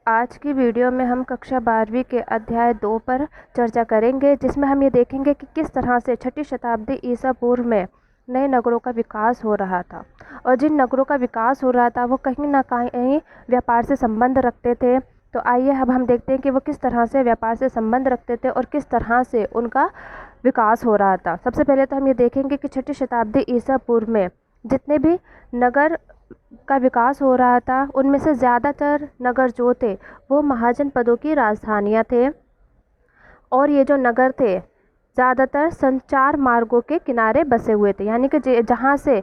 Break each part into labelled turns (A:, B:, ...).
A: आज की वीडियो में हम कक्षा 12वीं के अध्याय 2 पर चर्चा करेंगे, जिसमें हम ये देखेंगे कि किस तरह से 6ठी शताब्दी ईसा पूर्व में नए नगरों का विकास हो रहा था। और जिन नगरों का विकास हो रहा था वो कहीं ना कहीं व्यापार से संबंध रखते थे। तो आइए अब हम देखते हैं कि वो किस तरह से व्यापार से संबंध रखते थे और किस तरह से उनका विकास हो रहा था। सबसे पहले तो हम ये देखेंगे कि 6ठी शताब्दी ईसा पूर्व में जितने भी नगर का विकास हो रहा था, उनमें से ज़्यादातर नगर जो थे वो महाजन पदों की राजधानियाँ थे। और ये जो नगर थे ज़्यादातर संचार मार्गों के किनारे बसे हुए थे, यानी कि जहाँ से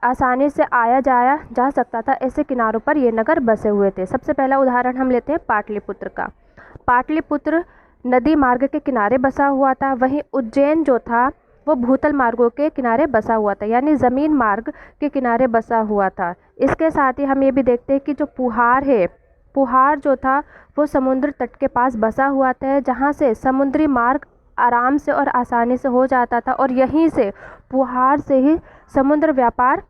A: आसानी से आया जाया जा सकता था, ऐसे किनारों पर ये नगर बसे हुए थे। सबसे पहला उदाहरण हम लेते हैं पाटलिपुत्र का। पाटलिपुत्र नदी मार्ग के किनारे बसा हुआ था। वहीं उज्जैन जो था वो भूतल मार्गों के किनारे बसा हुआ था, यानी ज़मीन मार्ग के किनारे बसा हुआ था। इसके साथ ही हम ये भी देखते हैं कि जो पुहार है, पुहार जो था वो समुद्र तट के पास बसा हुआ था, जहाँ से समुद्री मार्ग आराम से और आसानी से हो जाता था। और यहीं से पुहार से ही समुद्र व्यापार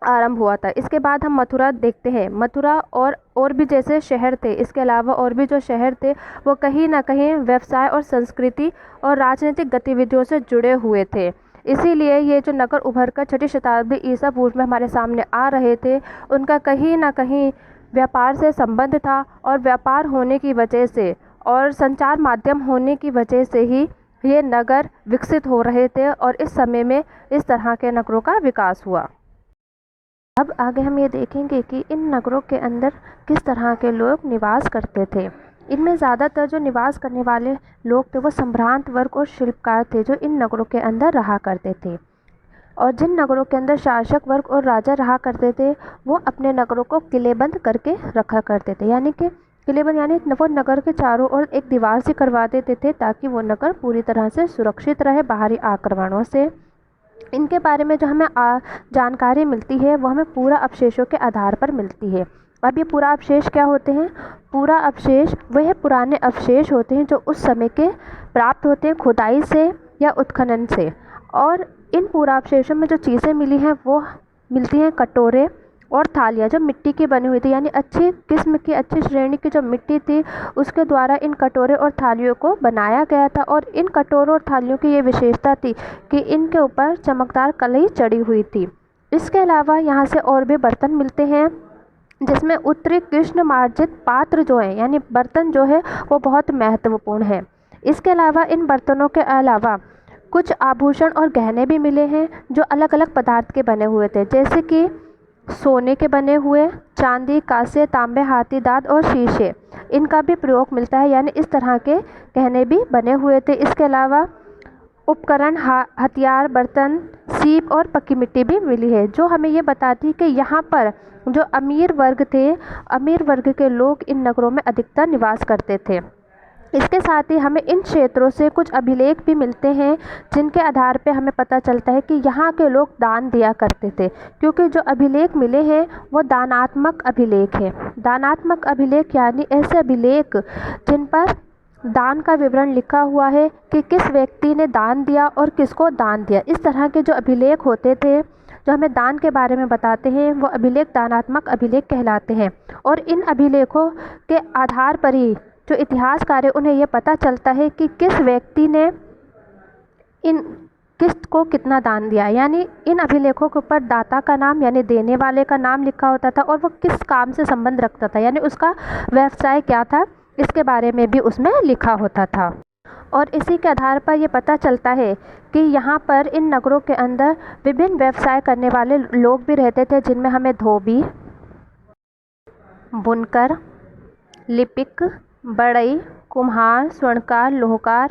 A: आरंभ हुआ था। इसके बाद हम मथुरा देखते हैं। मथुरा और भी जैसे शहर थे, इसके अलावा और भी जो शहर थे वो कहीं ना कहीं व्यवसाय और संस्कृति और राजनीतिक गतिविधियों से जुड़े हुए थे। इसीलिए ये जो नगर उभर कर 6ठी शताब्दी ईसा पूर्व में हमारे सामने आ रहे थे, उनका कहीं ना कहीं व्यापार से संबंध था। और व्यापार होने की वजह से और संचार माध्यम होने की वजह से ही ये नगर विकसित हो रहे थे और इस समय में इस तरह के नगरों का विकास हुआ। अब आगे हम ये देखेंगे कि इन नगरों के अंदर किस तरह के लोग निवास करते थे। इनमें ज़्यादातर जो निवास करने वाले लोग थे वो संभ्रांत वर्ग और शिल्पकार थे, जो इन नगरों के अंदर रहा करते थे। और जिन नगरों के अंदर शासक वर्ग और राजा रहा करते थे वो अपने नगरों को किलेबंद करके रखा करते थे, यानी कि किलेबंद यानी वो नगर के चारों ओर एक दीवार से करवा देते थे, ताकि वो नगर पूरी तरह से सुरक्षित रहे बाहरी आक्रमणों से। इनके बारे में जो हमें जानकारी मिलती है वो हमें पूरा अवशेषों के आधार पर मिलती है। अब ये पूरा अवशेष क्या होते हैं? पूरा अवशेष वह पुराने अवशेष होते हैं जो उस समय के प्राप्त होते हैं खुदाई से या उत्खनन से। और इन पूरा अवशेषों में जो चीज़ें मिली हैं वो मिलती हैं कटोरे और थालियाँ जो मिट्टी की बनी हुई थी, यानी अच्छी किस्म की अच्छी श्रेणी की जो मिट्टी थी उसके द्वारा इन कटोरे और थालियों को बनाया गया था। और इन कटोरों और थालियों की ये विशेषता थी कि इनके ऊपर चमकदार कलई चढ़ी हुई थी। इसके अलावा यहाँ से और भी बर्तन मिलते हैं, जिसमें उत्तरी कृष्ण मार्जित पात्र जो है, यानी बर्तन जो है वो बहुत महत्वपूर्ण है। इसके अलावा इन बर्तनों के अलावा कुछ आभूषण और गहने भी मिले हैं जो अलग अलग पदार्थ के बने हुए थे, जैसे कि सोने के बने हुए, चांदी, कांसे, तांबे, हाथी दांत और शीशे, इनका भी प्रयोग मिलता है, यानी इस तरह के गहने भी बने हुए थे। इसके अलावा उपकरण, हथियार, बर्तन, सीप और पक्की मिट्टी भी मिली है, जो हमें ये बताती है कि यहाँ पर जो अमीर वर्ग थे, अमीर वर्ग के लोग इन नगरों में अधिकतर निवास करते थे। इसके साथ ही हमें इन क्षेत्रों से कुछ अभिलेख भी मिलते हैं, जिनके आधार पे हमें पता चलता है कि यहाँ के लोग दान दिया करते थे, क्योंकि जो अभिलेख मिले हैं वो दानात्मक अभिलेख हैं। दानात्मक अभिलेख यानी ऐसे अभिलेख जिन पर दान का विवरण लिखा हुआ है कि किस व्यक्ति ने दान दिया और किसको दान दिया। इस तरह के जो अभिलेख होते थे जो हमें दान के बारे में बताते हैं वो अभिलेख दानात्मक अभिलेख कहलाते हैं। और इन अभिलेखों के आधार पर ही जो इतिहासकार है उन्हें ये पता चलता है कि किस व्यक्ति ने इन किस्त को कितना दान दिया, यानी इन अभिलेखों के ऊपर दाता का नाम यानी देने वाले का नाम लिखा होता था और वो किस काम से संबंध रखता था, यानी उसका व्यवसाय क्या था, इसके बारे में भी उसमें लिखा होता था। और इसी के आधार पर यह पता चलता है कि यहाँ पर इन नगरों के अंदर विभिन्न व्यवसाय करने वाले लोग भी रहते थे, जिनमें हमें धोबी, बुनकर, लिपिक, बढ़ई, कुम्हार, स्वर्णकार, लोहकार,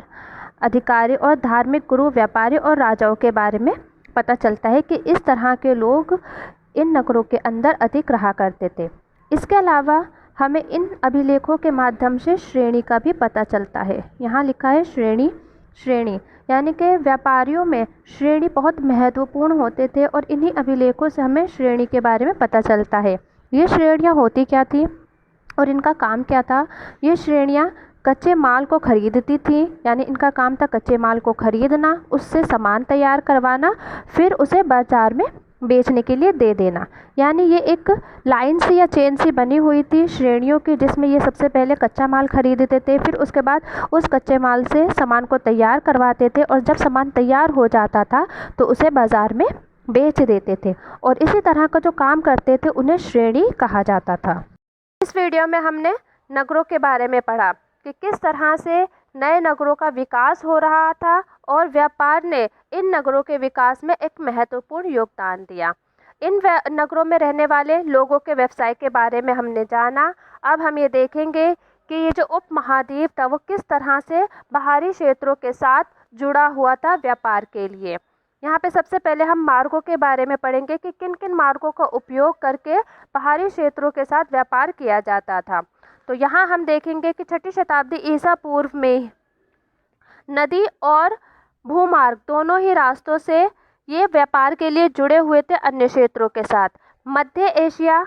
A: अधिकारी और धार्मिक गुरु, व्यापारी और राजाओं के बारे में पता चलता है कि इस तरह के लोग इन नगरों के अंदर अधिक रहा करते थे। इसके अलावा हमें इन अभिलेखों के माध्यम से श्रेणी का भी पता चलता है। यहाँ लिखा है श्रेणी। श्रेणी यानी कि व्यापारियों में श्रेणी बहुत महत्वपूर्ण होते थे और इन्हीं अभिलेखों से हमें श्रेणी के बारे में पता चलता है। ये श्रेणियाँ होती क्या थी और इनका काम क्या था? ये श्रेणियाँ कच्चे माल को खरीदती थी, यानी इनका काम था कच्चे माल को खरीदना, उससे सामान तैयार करवाना, फिर उसे बाजार में बेचने के लिए दे देना। यानी ये एक लाइन सी या चेन सी बनी हुई थी श्रेणियों की, जिसमें ये सबसे पहले कच्चा माल खरीदते थे, फिर उसके बाद उस कच्चे माल से सामान को तैयार करवाते थे, और जब सामान तैयार हो जाता था तो उसे बाज़ार में बेच देते थे। और इसी तरह का जो काम करते थे उन्हें श्रेणी कहा जाता था। इस वीडियो में हमने नगरों के बारे में पढ़ा कि किस तरह से नए नगरों का विकास हो रहा था और व्यापार ने इन नगरों के विकास में एक महत्वपूर्ण योगदान दिया। इन नगरों में रहने वाले लोगों के व्यवसाय के बारे में हमने जाना। अब हम ये देखेंगे कि ये जो उपमहाद्वीप था वो किस तरह से बाहरी क्षेत्रों के साथ जुड़ा हुआ था व्यापार के लिए। यहाँ पे सबसे पहले हम मार्गों के बारे में पढ़ेंगे कि किन किन मार्गों का उपयोग करके बाहरी क्षेत्रों के साथ व्यापार किया जाता था। तो यहाँ हम देखेंगे कि 6ठी शताब्दी ईसा पूर्व में नदी और भूमार्ग दोनों ही रास्तों से ये व्यापार के लिए जुड़े हुए थे अन्य क्षेत्रों के साथ। मध्य एशिया,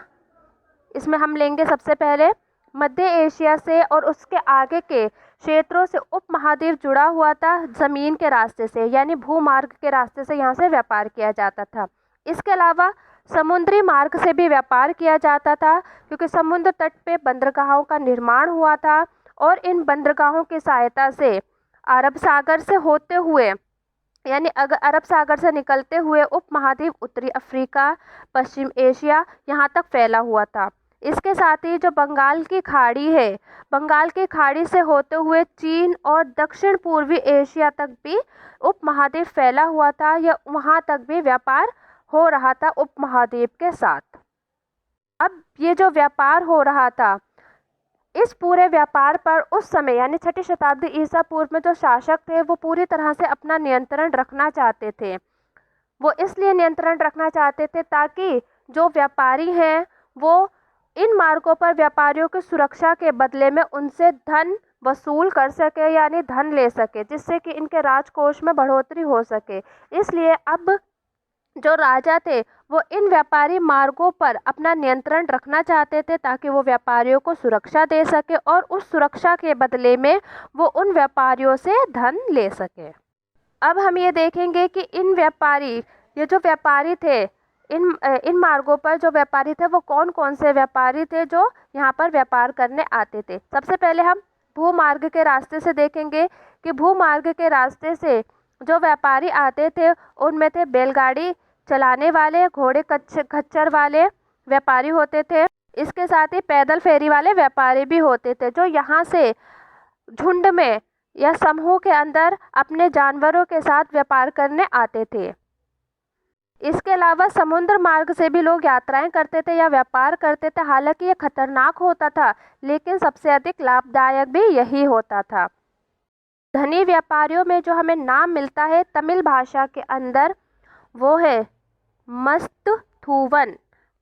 A: इसमें हम लेंगे सबसे पहले मध्य एशिया से और उसके आगे के क्षेत्रों से उपमहाद्वीप जुड़ा हुआ था ज़मीन के रास्ते से, यानी भूमार्ग के रास्ते से यहाँ से व्यापार किया जाता था। इसके अलावा समुद्री मार्ग से भी व्यापार किया जाता था, क्योंकि समुद्र तट पे बंदरगाहों का निर्माण हुआ था और इन बंदरगाहों की सहायता से अरब सागर से होते हुए, यानी अगर अरब सागर से निकलते हुए उपमहाद्वीप उत्तरी अफ्रीका, पश्चिम एशिया यहाँ तक फैला हुआ था। इसके साथ ही जो बंगाल की खाड़ी है, बंगाल की खाड़ी से होते हुए चीन और दक्षिण पूर्वी एशिया तक भी उपमहाद्वीप फैला हुआ था, या वहाँ तक भी व्यापार हो रहा था उपमहाद्वीप के साथ। अब ये जो व्यापार हो रहा था, इस पूरे व्यापार पर उस समय यानी 6ठी शताब्दी ईसा पूर्व में जो शासक थे वो पूरी तरह से अपना नियंत्रण रखना चाहते थे। वो इसलिए नियंत्रण रखना चाहते थे ताकि जो व्यापारी हैं वो इन मार्गों पर व्यापारियों की सुरक्षा के बदले में उनसे धन वसूल कर सके, यानी धन ले सके, जिससे कि इनके राजकोष में बढ़ोतरी हो सके। इसलिए अब जो राजा थे वो इन व्यापारी मार्गों पर अपना नियंत्रण रखना चाहते थे ताकि वो व्यापारियों को सुरक्षा दे सके और उस सुरक्षा के बदले में वो उन व्यापारियों से धन ले सके। अब हम ये देखेंगे कि ये जो व्यापारी थे, इन मार्गों पर जो व्यापारी थे वो कौन कौन से व्यापारी थे जो यहाँ पर व्यापार करने आते थे। सबसे पहले हम भूमार्ग के रास्ते से देखेंगे कि भूमार्ग के रास्ते से जो व्यापारी आते थे उनमें थे बैलगाड़ी चलाने वाले, घोड़े खच्चर वाले व्यापारी होते थे। इसके साथ ही पैदल फेरी वाले व्यापारी भी होते थे, जो यहाँ से झुंड में या समूह के अंदर अपने जानवरों के साथ व्यापार करने आते थे। इसके अलावा समुद्र मार्ग से भी लोग यात्राएं करते थे या व्यापार करते थे। हालांकि ये खतरनाक होता था, लेकिन सबसे अधिक लाभदायक भी यही होता था। धनी व्यापारियों में जो हमें नाम मिलता है तमिल भाषा के अंदर वो है मस्तथूवन।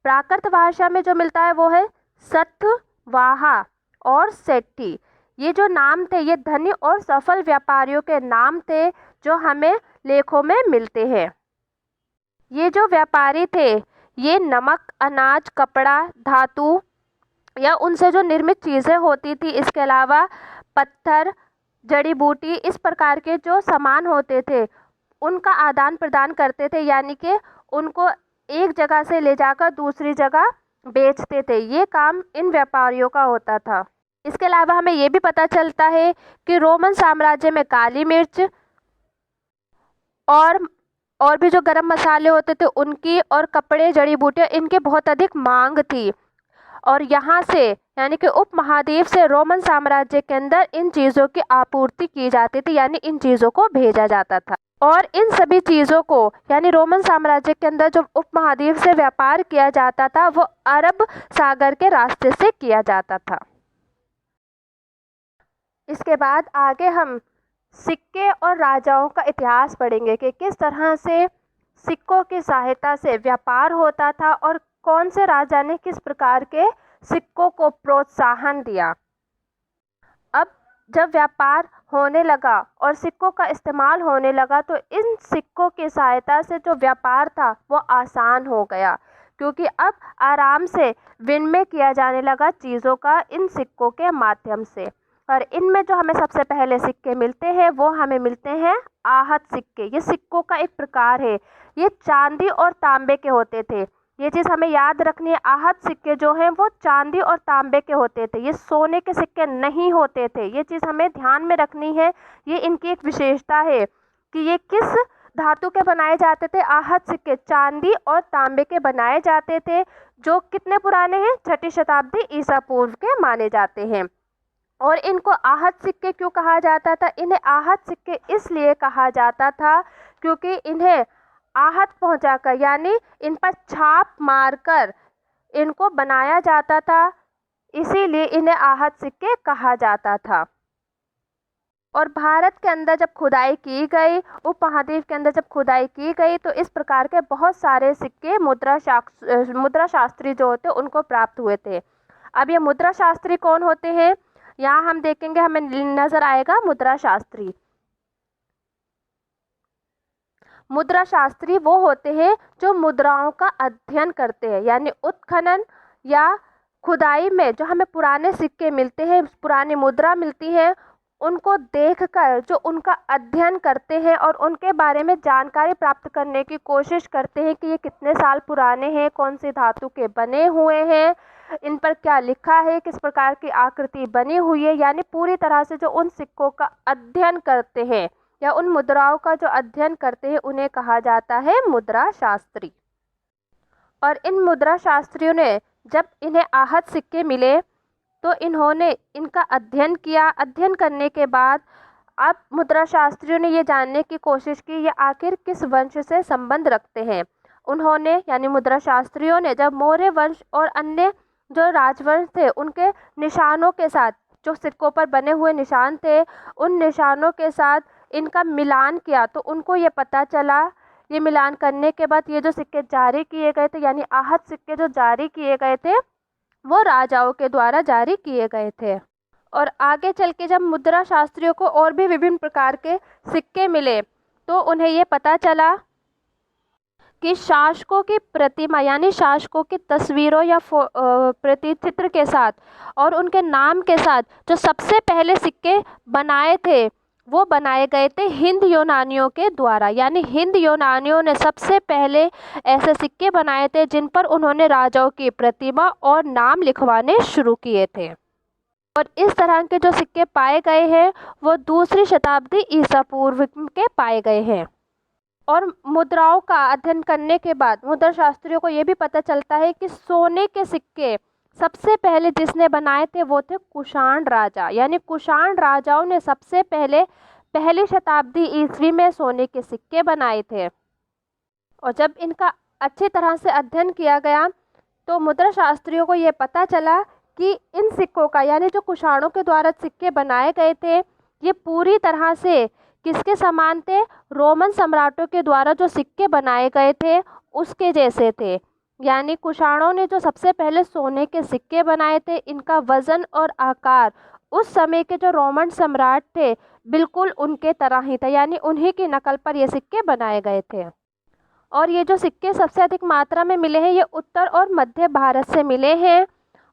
A: प्राकृत भाषा में जो मिलता है वो है सतवाहा और सेट्टी। ये जो नाम थे ये धनी और सफल व्यापारियों के नाम थे जो हमें लेखों में मिलते हैं। ये जो व्यापारी थे ये नमक, अनाज, कपड़ा, धातु या उनसे जो निर्मित चीज़ें होती थी, इसके अलावा पत्थर, जड़ी बूटी, इस प्रकार के जो सामान होते थे उनका आदान प्रदान करते थे, यानी कि उनको एक जगह से ले जाकर दूसरी जगह बेचते थे। ये काम इन व्यापारियों का होता था। इसके अलावा हमें ये भी पता चलता है कि रोमन साम्राज्य में काली मिर्च और भी जो गरम मसाले होते थे उनकी, और कपड़े, जड़ी बूटियाँ, इनकी बहुत अधिक मांग थी। और यहाँ से यानी कि उपमहाद्वीप से रोमन साम्राज्य के अंदर इन चीज़ों की आपूर्ति की जाती थी, यानी इन चीज़ों को भेजा जाता था। और इन सभी चीज़ों को यानी रोमन साम्राज्य के अंदर जो उपमहाद्वीप से व्यापार किया जाता था वो अरब सागर के रास्ते से किया जाता था। इसके बाद आगे हम सिक्के और राजाओं का इतिहास पढ़ेंगे कि किस तरह से सिक्कों की सहायता से व्यापार होता था और कौन से राजा ने किस प्रकार के सिक्कों को प्रोत्साहन दिया। अब जब व्यापार होने लगा और सिक्कों का इस्तेमाल होने लगा तो इन सिक्कों की सहायता से जो व्यापार था वो आसान हो गया, क्योंकि अब आराम से विनिमय किया जाने लगा चीज़ों का इन सिक्कों के माध्यम से। और इनमें जो हमें सबसे पहले सिक्के मिलते हैं वो हमें मिलते हैं आहत सिक्के, ये सिक्कों का एक प्रकार है। ये चांदी और तांबे के होते थे। ये चीज़ हमें याद रखनी है। आहत सिक्के जो हैं वो चांदी और तांबे के होते थे, ये सोने के सिक्के नहीं होते थे। ये चीज़ हमें ध्यान में रखनी है। ये इनकी एक विशेषता है कि ये किस धातु के बनाए जाते थे। आहत सिक्के चांदी और तांबे के बनाए जाते थे, जो कितने पुराने हैं, 6ठी शताब्दी ईसा पूर्व के माने जाते हैं। और इनको आहत सिक्के क्यों कहा जाता था? इन्हें आहत सिक्के इसलिए कहा जाता था क्योंकि इन्हें आहत पहुंचाकर, यानी इन पर छाप मारकर इनको बनाया जाता था, इसीलिए इन्हें आहत सिक्के कहा जाता था। और भारत के अंदर जब खुदाई की गई, उपमहाद्वीप के अंदर जब खुदाई की गई, तो इस प्रकार के बहुत सारे सिक्के मुद्रा शास्त्री जो होते उनको प्राप्त हुए थे। अब ये मुद्रा शास्त्री कौन होते हैं, यहाँ हम देखेंगे, हमें नजर आएगा मुद्रा शास्त्री। मुद्रा शास्त्री वो होते हैं जो मुद्राओं का अध्ययन करते हैं, यानी उत्खनन या खुदाई में जो हमें पुराने सिक्के मिलते हैं, पुरानी मुद्रा मिलती है, उनको देखकर जो उनका अध्ययन करते हैं और उनके बारे में जानकारी प्राप्त करने की कोशिश करते हैं कि ये कितने साल पुराने हैं, कौन सी धातु के बने हुए हैं, इन पर क्या लिखा है, किस प्रकार की आकृति बनी हुई है, यानी पूरी तरह से जो उन सिक्कों का अध्ययन करते हैं या उन मुद्राओं का जो अध्ययन करते हैं, उन्हें कहा जाता है मुद्रा शास्त्री। और इन मुद्रा शास्त्रियों ने जब इन्हें आहत सिक्के मिले तो इन्होंने इनका अध्ययन किया। अध्ययन करने के बाद अब मुद्रा शास्त्रियों ने ये जानने की कोशिश की ये आखिर किस वंश से संबंध रखते हैं। उन्होंने, यानी मुद्रा शास्त्रियों ने, जब मौर्य वंश और अन्य जो राजवंश थे उनके निशानों के साथ, जो सिक्कों पर बने हुए निशान थे, उन निशानों के साथ इनका मिलान किया, तो उनको ये पता चला। ये मिलान करने के बाद ये जो सिक्के जारी किए गए थे, यानी आहत सिक्के जो जारी किए गए थे, वो राजाओं के द्वारा जारी किए गए थे। और आगे चल के जब मुद्रा शास्त्रियों को और भी विभिन्न प्रकार के सिक्के मिले, तो उन्हें ये पता चला कि शासकों की प्रतिमा, यानी शासकों की तस्वीरों या प्रतिचित्र के साथ और उनके नाम के साथ जो सबसे पहले सिक्के बनाए थे, वो बनाए गए थे हिंद यूनानियों के द्वारा। यानी हिंद यूनानियों ने सबसे पहले ऐसे सिक्के बनाए थे जिन पर उन्होंने राजाओं की प्रतिमा और नाम लिखवाने शुरू किए थे। और इस तरह के जो सिक्के पाए गए हैं वो 2री शताब्दी ईसा पूर्व के पाए गए हैं। और मुद्राओं का अध्ययन करने के बाद मुद्रा शास्त्रियों को ये भी पता चलता है कि सोने के सिक्के सबसे पहले जिसने बनाए थे वो थे कुषाण राजा। यानी कुषाण राजाओं ने सबसे पहले 1ली शताब्दी ईस्वी में सोने के सिक्के बनाए थे। और जब इनका अच्छी तरह से अध्ययन किया गया तो मुद्रा शास्त्रियों को ये पता चला कि इन सिक्कों का, यानी जो कुषाणों के द्वारा सिक्के बनाए गए थे, ये पूरी तरह से किसके समान थे? रोमन सम्राटों के द्वारा जो सिक्के बनाए गए थे उसके जैसे थे। यानी कुषाणों ने जो सबसे पहले सोने के सिक्के बनाए थे, इनका वजन और आकार उस समय के जो रोमन सम्राट थे बिल्कुल उनके तरह ही था, यानी उन्हीं की नकल पर ये सिक्के बनाए गए थे। और ये जो सिक्के सबसे अधिक मात्रा में मिले हैं ये उत्तर और मध्य भारत से मिले हैं।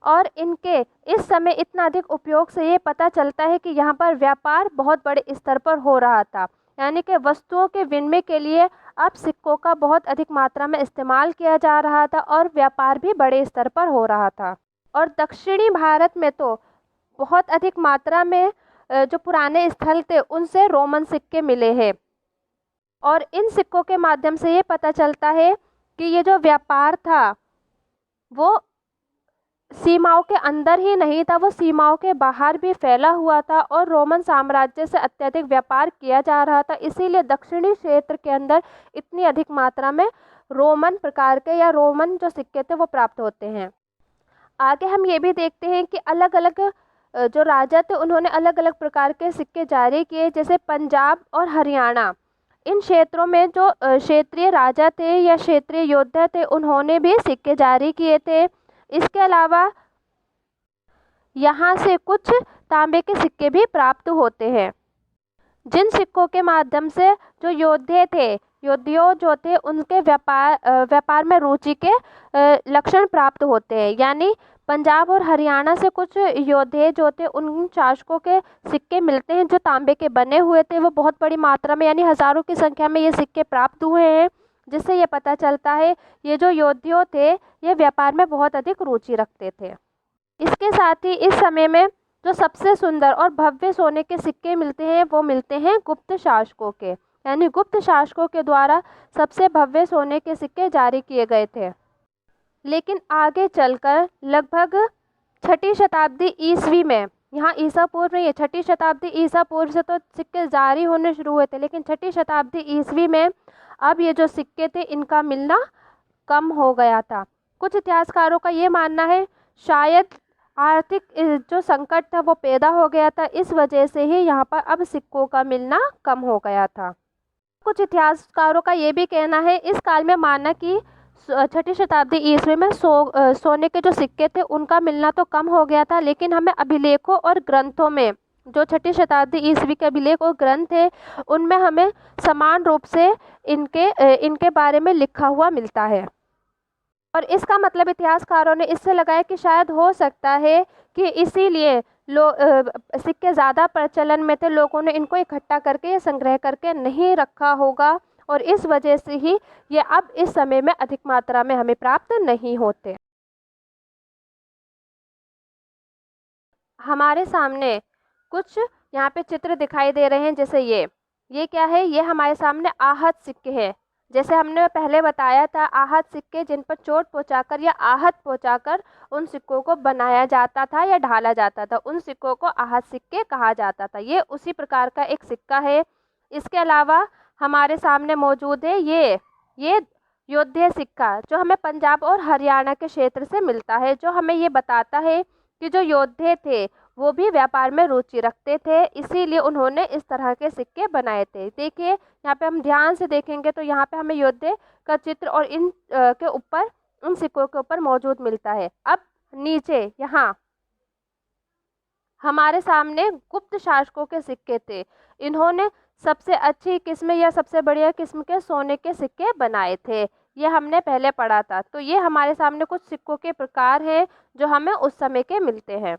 A: और इनके इस समय इतना अधिक उपयोग से ये पता चलता है कि यहाँ पर व्यापार बहुत बड़े स्तर पर हो रहा था, यानी कि वस्तुओं के विनिमय के लिए अब सिक्कों का बहुत अधिक मात्रा में इस्तेमाल किया जा रहा था और व्यापार भी बड़े स्तर पर हो रहा था। और दक्षिणी भारत में तो बहुत अधिक मात्रा में जो पुराने स्थल थे उनसे रोमन सिक्के मिले हैं। और इन सिक्कों के माध्यम से ये पता चलता है कि ये जो व्यापार था वो सीमाओं के अंदर ही नहीं था, वो सीमाओं के बाहर भी फैला हुआ था और रोमन साम्राज्य से अत्यधिक व्यापार किया जा रहा था। इसीलिए दक्षिणी क्षेत्र के अंदर इतनी अधिक मात्रा में रोमन प्रकार के या रोमन जो सिक्के थे वो प्राप्त होते हैं। आगे हम ये भी देखते हैं कि अलग अलग जो राजा थे उन्होंने अलग अलग प्रकार के सिक्के जारी किए। जैसे पंजाब और हरियाणा, इन क्षेत्रों में जो क्षेत्रीय राजा थे या क्षेत्रीय योद्धा थे उन्होंने भी सिक्के जारी किए थे। इसके अलावा यहाँ से कुछ तांबे के सिक्के भी प्राप्त होते हैं, जिन सिक्कों के माध्यम से जो योद्धियों जो थे उनके व्यापार में रुचि के लक्षण प्राप्त होते हैं। यानी पंजाब और हरियाणा से कुछ योद्धे जो थे उन शासकों के सिक्के मिलते हैं जो तांबे के बने हुए थे। वो बहुत बड़ी मात्रा में यानी हज़ारों की संख्या में ये सिक्के प्राप्त हुए हैं, जिससे ये पता चलता है ये जो योद्धा थे ये व्यापार में बहुत अधिक रुचि रखते थे। इसके साथ ही इस समय में जो सबसे सुंदर और भव्य सोने के सिक्के मिलते हैं वो मिलते हैं गुप्त शासकों के, यानी गुप्त शासकों के द्वारा सबसे भव्य सोने के सिक्के जारी किए गए थे। लेकिन आगे चलकर लगभग 6ठी शताब्दी ईस्वी में, यहाँ ईसा पूर्व में, ये 6ठी शताब्दी ईसा पूर्व से तो सिक्के जारी होने शुरू हुए थे, लेकिन 6ठी शताब्दी ईस्वी में अब ये जो सिक्के थे इनका मिलना कम हो गया था। कुछ इतिहासकारों का ये मानना है शायद आर्थिक जो संकट था वो पैदा हो गया था, इस वजह से ही यहाँ पर अब सिक्कों का मिलना कम हो गया था। कुछ इतिहासकारों का ये भी कहना है इस काल में माना कि 6ठी शताब्दी ईस्वी में सोने के जो सिक्के थे उनका मिलना तो कम हो गया था, लेकिन हमें अभिलेखों और ग्रंथों में जो 6ठी शताब्दी ईस्वी के अभिलेख और ग्रंथ थे उनमें हमें समान रूप से इनके बारे में लिखा हुआ मिलता है। और इसका मतलब इतिहासकारों ने इससे लगाया कि शायद हो सकता है कि इसीलिए सिक्के ज़्यादा प्रचलन में थे, लोगों ने इनको इकट्ठा करके या संग्रह करके नहीं रखा होगा, और इस वजह से ही ये अब इस समय में अधिक मात्रा में हमें प्राप्त नहीं होते। हमारे सामने कुछ यहाँ पे चित्र दिखाई दे रहे हैं, जैसे ये क्या है, ये हमारे सामने आहत सिक्के हैं। जैसे हमने पहले बताया था, आहत सिक्के जिन पर चोट पहुंचाकर या आहत पहुंचाकर उन सिक्कों को बनाया जाता था या ढाला जाता था, उन सिक्कों को आहत सिक्के कहा जाता था। ये उसी प्रकार का एक सिक्का है। इसके अलावा हमारे सामने मौजूद है ये योद्धे सिक्का, जो हमें पंजाब और हरियाणा के क्षेत्र से मिलता है, जो हमें ये बताता है कि जो योद्धे थे वो भी व्यापार में रुचि रखते थे, इसीलिए उन्होंने इस तरह के सिक्के बनाए थे। देखिए यहाँ पे हम ध्यान से देखेंगे तो यहाँ पे हमें योद्धे का चित्र और इन के ऊपर, उन सिक्कों के ऊपर मौजूद मिलता है। अब नीचे यहाँ हमारे सामने गुप्त शासकों के सिक्के थे। इन्होंने सबसे अच्छी किस्म या सबसे बढ़िया किस्म के सोने के सिक्के बनाए थे, ये हमने पहले पढ़ा था। तो ये हमारे सामने कुछ सिक्कों के प्रकार हैं जो हमें उस समय के मिलते हैं।